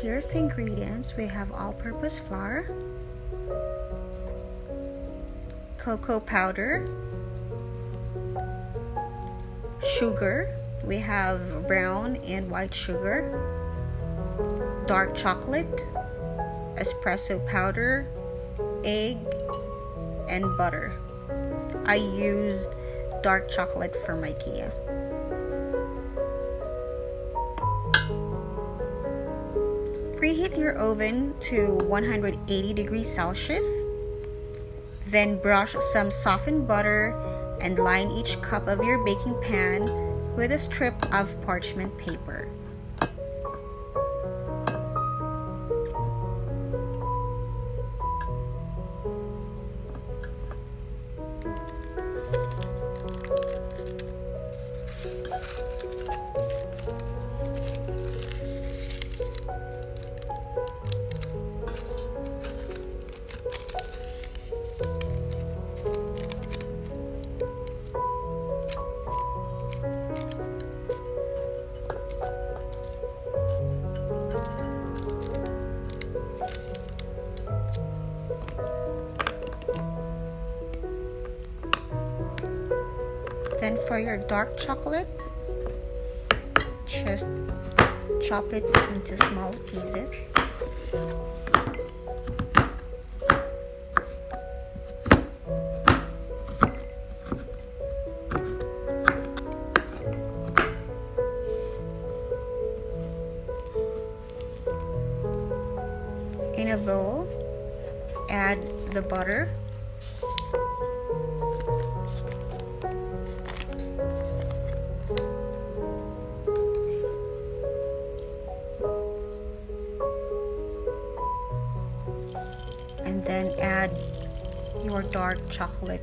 here's the ingredients. We have all-purpose flour, cocoa powder, sugar. We have brown and white sugar, dark chocolate, espresso powder, egg, and butter. I used dark chocolate for my Kia. Preheat your oven to 180 degrees Celsius. Then brush some softened butter and line each cup of your baking pan with a strip of parchment paper. Then for your dark chocolate, just chop it into small pieces. In a bowl, add the butter, and then add your dark chocolate.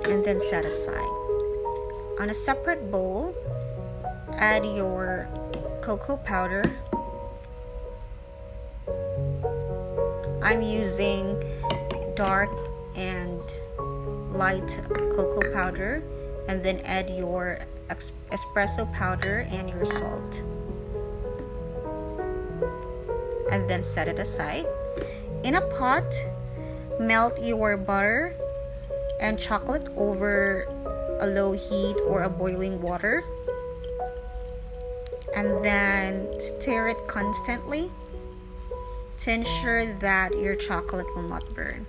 And then set aside. On a separate bowl, add your cocoa powder. I'm using dark and light cocoa powder, and then add your espresso powder and your salt, and then set it aside. In a pot, melt your butter and chocolate over a low heat or a boiling water, and then stir it constantly to ensure that your chocolate will not burn.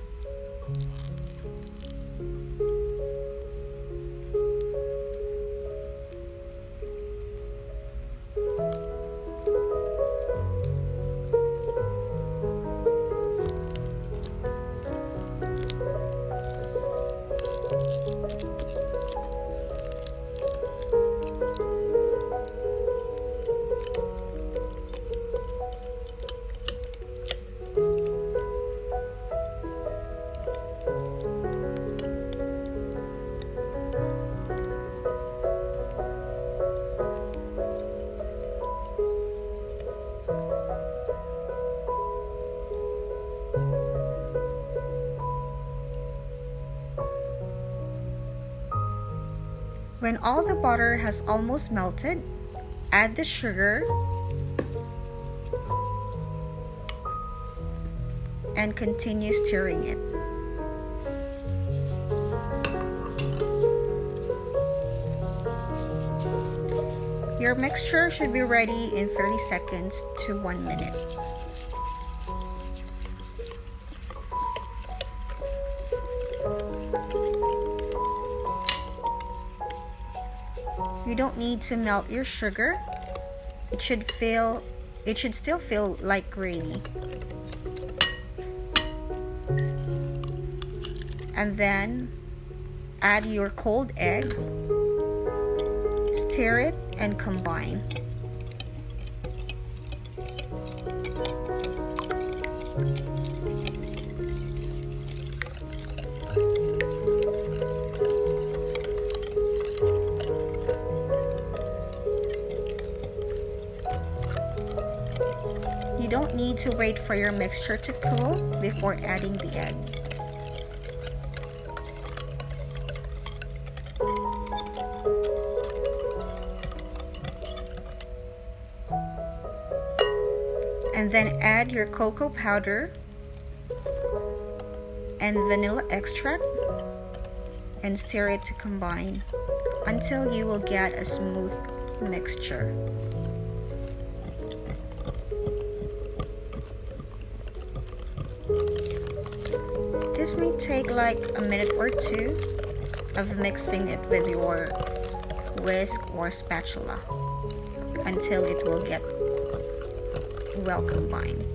When all the butter has almost melted, add the sugar and continue stirring it. Your mixture should be ready in 30 seconds to 1 minute. You don't need to melt your sugar. It should still feel like gravy. And then add your cold egg. Stir it and combine. You don't need to wait for your mixture to cool before adding the egg. And then add your cocoa powder and vanilla extract and stir it to combine until you will get a smooth mixture. This may take like a minute or two of mixing it with your whisk or spatula until it will get well combined.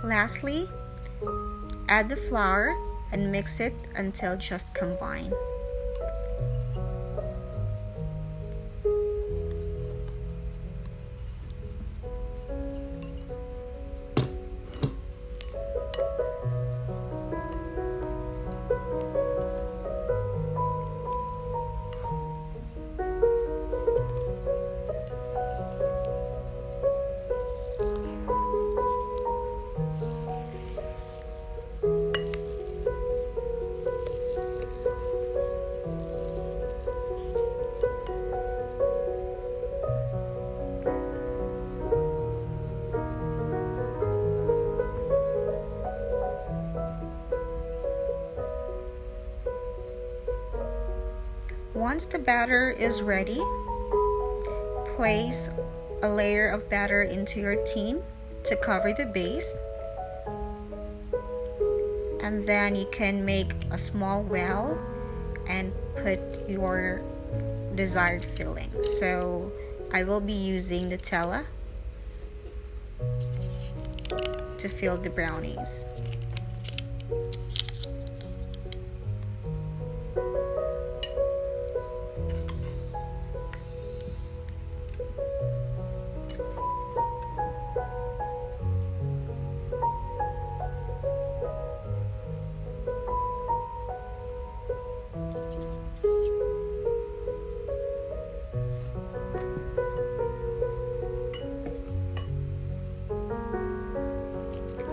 Lastly, add the flour and mix it until just combined. Once the batter is ready, place a layer of batter into your tin to cover the base, and then you can make a small well and put your desired filling. So I will be using Nutella to fill the brownies.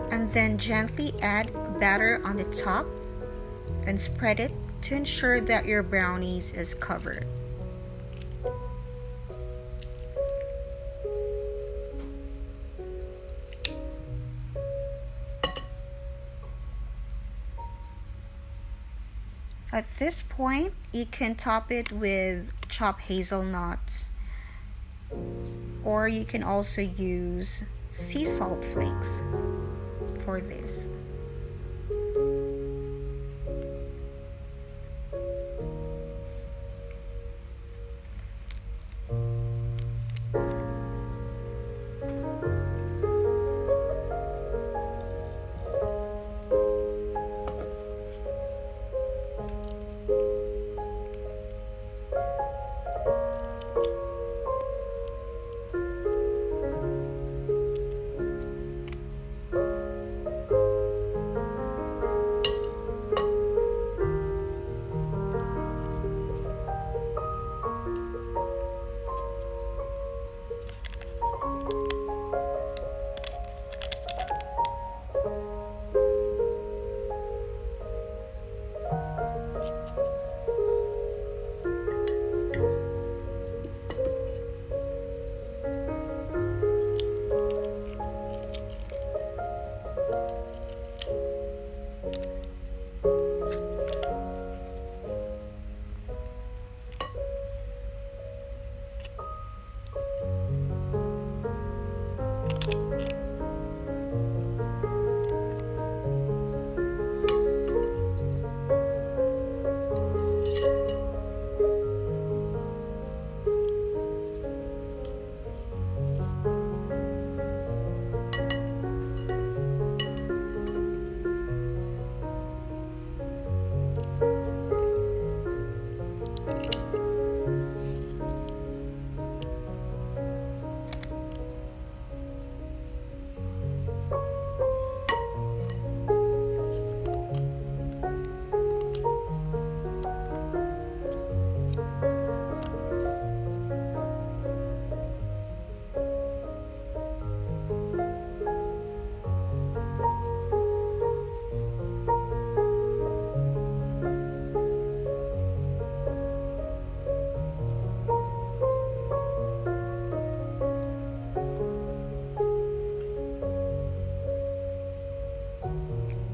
And then gently add batter on the top and spread it to ensure that your brownies is covered. At this point, you can top it with chopped hazelnuts, or you can also use sea salt flakes for this.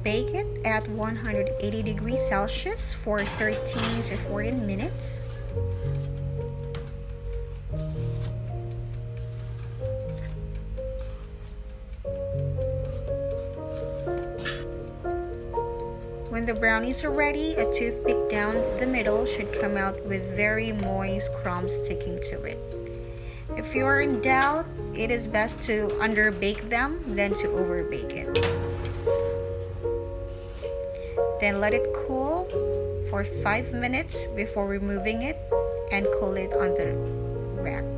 Bake it at 180 degrees Celsius for 13 to 14 minutes. When the brownies are ready, a toothpick down the middle should come out with very moist crumbs sticking to it. If you are in doubt, it is best to underbake them than to overbake it. Then let it cool for 5 minutes before removing it and cool it on the rack.